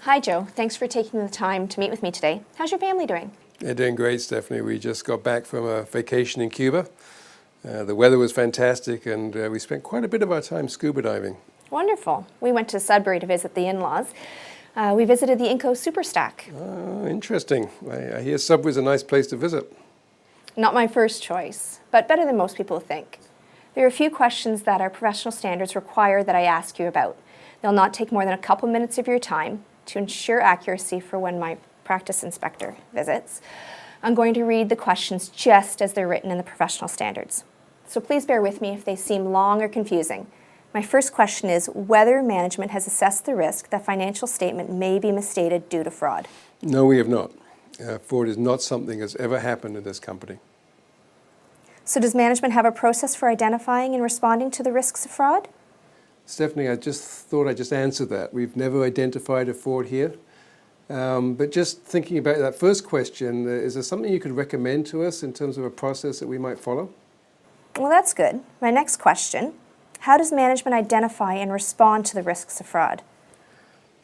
Hi, Joe. Thanks for taking the time to meet with me today. How's your family doing? They're doing great, Stephanie. We just got back from a vacation in Cuba. The weather was fantastic, and we spent quite a bit of our time scuba diving. Wonderful. We went to Sudbury to visit the in-laws. We visited the Inco Superstack. Oh, interesting. I hear Sudbury's a nice place to visit. Not my first choice, but better than most people think. There are a few questions that our professional standards require that I ask you about. They'll not take more than a couple minutes of your time to ensure accuracy for when my practice inspector visits. I'm going to read the questions just as they're written in the professional standards. So please bear with me if they seem long or confusing. My first question is whether management has assessed the risk that financial statement may be misstated due to fraud. No, we have not. Fraud is not something that's ever happened in this company. So does management have a process for identifying and responding to the risks of fraud? Stephanie, I just thought I'd just answer that. We've never identified a fraud here. But just thinking about that first question, is there something you could recommend to us in terms of a process that we might follow? Well, that's good. My next question, how does management identify and respond to the risks of fraud?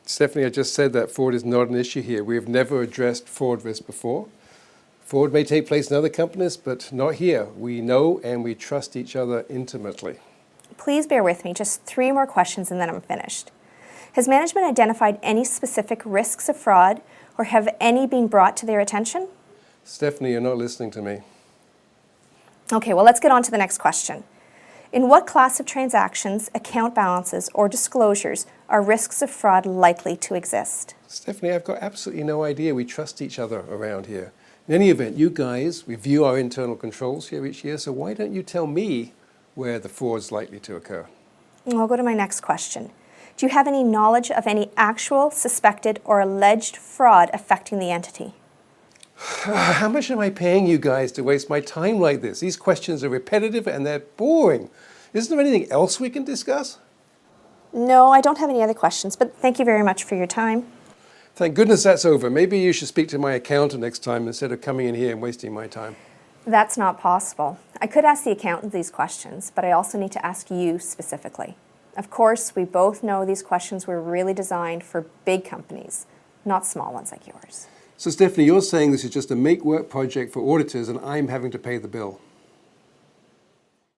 Stephanie, I just said that fraud is not an issue here. We have never addressed fraud risk before. Fraud may take place in other companies, but not here. We know and we trust each other intimately. Please bear with me, just 3 more questions and then I'm finished. Has management identified any specific risks of fraud, or have any been brought to their attention? Stephanie, you're not listening to me. Okay, well, let's get on to the next question. In what class of transactions, account balances, or disclosures are risks of fraud likely to exist? Stephanie, I've got absolutely no idea. We trust each other around here. In any event, you guys review our internal controls here each year, so why don't you tell me where the fraud's likely to occur? I'll go to my next question. Do you have any knowledge of any actual, suspected, or alleged fraud affecting the entity? How much am I paying you guys to waste my time like this? These questions are repetitive and they're boring. Isn't there anything else we can discuss? No, I don't have any other questions, but thank you very much for your time. Thank goodness that's over. Maybe you should speak to my accountant next time instead of coming in here and wasting my time. That's not possible. I could ask the accountant these questions, but I also need to ask you specifically. Of course, we both know these questions were really designed for big companies, not small ones like yours. So Stephanie, you're saying this is just a make-work project for auditors and I'm having to pay the bill.